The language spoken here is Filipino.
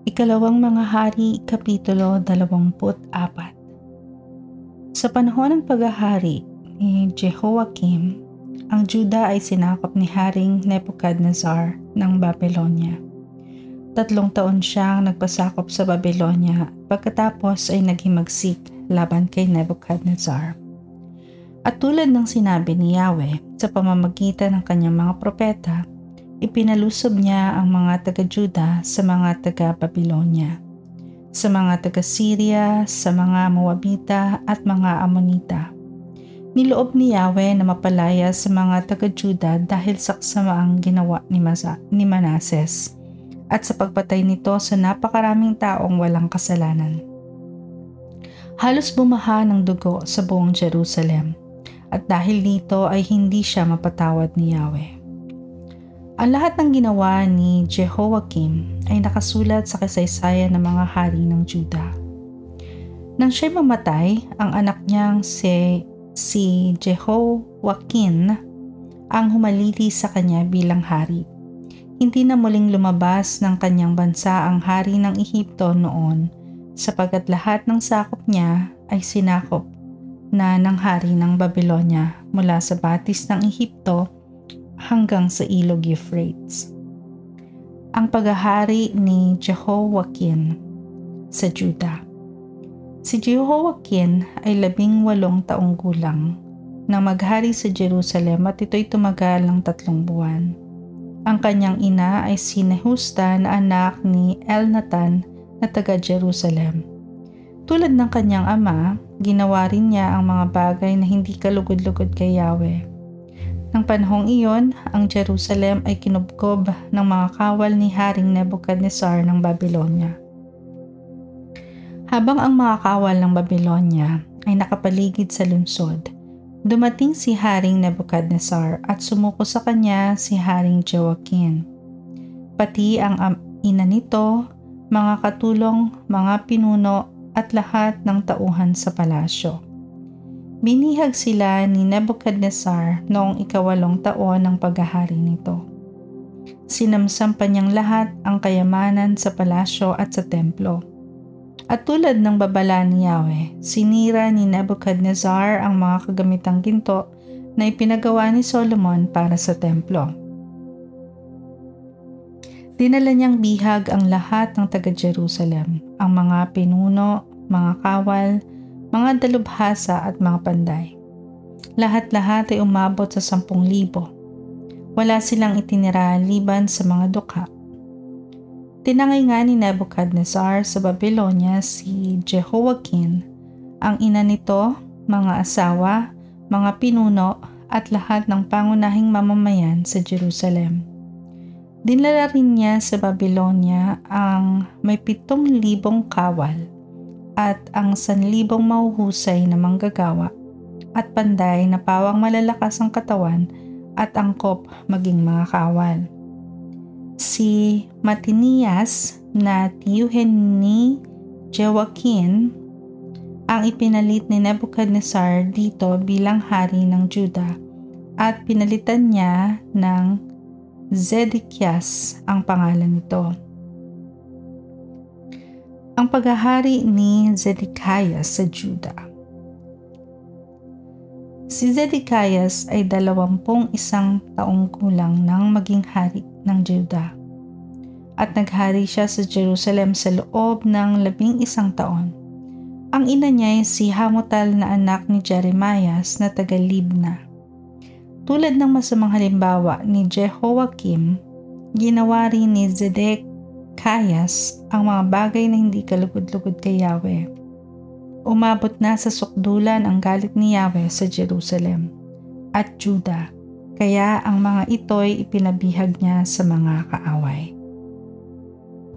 Ikalawang Mga Hari, Kapitulo 24. Sa panahon ng paghahari ni Jehoiakim, ang Juda ay sinakop ni Haring Nebuchadnezzar ng Babylonia. 3 taon siyang nagpasakop sa Babylonia, pagkatapos ay naghimagsik laban kay Nebuchadnezzar. At tulad ng sinabi ni Yahweh sa pamamagitan ng kanyang mga propeta, ipinalusob niya ang mga taga-Juda sa mga taga-Babylonia, sa mga taga-Syria, sa mga Moabita at mga Ammonita. Niloob ni Yahweh na mapalaya sa mga taga-Juda dahil sa kasamaang ginawa ni Manases at sa pagpatay nito sa napakaraming taong walang kasalanan. Halos bumaha ng dugo sa buong Jerusalem, at dahil dito ay hindi siya mapatawad ni Yahweh. Ang lahat ng ginawa ni Jehoiakim ay nakasulat sa kasaysayan ng mga hari ng Juda. Nang siya'y mamatay, ang anak niyang si Jehoiakim ang humalili sa kanya bilang hari. Hindi na muling lumabas ng kanyang bansa ang hari ng Ehipto noon, sapagkat lahat ng sakop niya ay sinakop na ng hari ng Babylonia mula sa batis ng Ehipto hanggang sa ilog Euphrates. Ang paghahari ni Jehoiakim sa Juda. Si Jehoiakim ay 18 taong gulang nang maghari sa Jerusalem at ito'y tumagal ng 3 buwan. Ang kanyang ina ay si Nehushta na anak ni Elnatan na taga Jerusalem. Tulad ng kanyang ama, ginawa rin niya ang mga bagay na hindi kalugod-lugod kay Yahweh. Nang panahong iyon, ang Jerusalem ay kinubkob ng mga kawal ni Haring Nebuchadnezzar ng Babylonia. Habang ang mga kawal ng Babylonia ay nakapaligid sa lungsod, dumating si Haring Nebuchadnezzar at sumuko sa kanya si Haring Jehoiakim. Pati ang ina nito, mga katulong, mga pinuno at lahat ng tauhan sa palasyo. Binihag sila ni Nebuchadnezzar noong 8 taon ng paghahari nito. Sinamsam pa niyang lahat ang kayamanan sa palasyo at sa templo. At tulad ng babala ni Yahweh, sinira ni Nebuchadnezzar ang mga kagamitang ginto na ipinagawa ni Solomon para sa templo. Dinala niyang bihag ang lahat ng taga-Jerusalem, ang mga pinuno, mga kawal, mga dalubhasa at mga panday. Lahat-lahat ay umabot sa 10,000. Wala silang itinira liban sa mga dukha. Tinangay nga ni Nebuchadnezzar sa Babylonia si Jehoiakim, ang ina nito, mga asawa, mga pinuno at lahat ng pangunahing mamamayan sa Jerusalem. Dinala rin niya sa Babylonia ang may 7,000 kawal at ang 1,000 mahuhusay na manggagawa at panday na pawang malalakas ang katawan at angkop maging mga kawal. Si Matinias na tiyuhin ni Jehoiakim ang ipinalit ni Nebuchadnezzar dito bilang hari ng Juda at pinalitan niya ng Zedekias ang pangalan nito. Ang paghahari ni Zedekias sa Juda. Si Zedekias ay 21 taong gulang nang maging hari ng Juda at naghari siya sa Jerusalem sa loob ng 11 taon. Ang ina niya ay si Hamutal na anak ni Jeremias na taga Libna. Tulad ng masamang halimbawa ni Jehoiakim, ginawa rin ni Zedekias ang mga bagay na hindi kalugod-lugod kay Yahweh. Umabot na sa sukdulan ang galit ni Yahweh sa Jerusalem at Juda, kaya ang mga ito'y ipinabihag niya sa mga kaaway.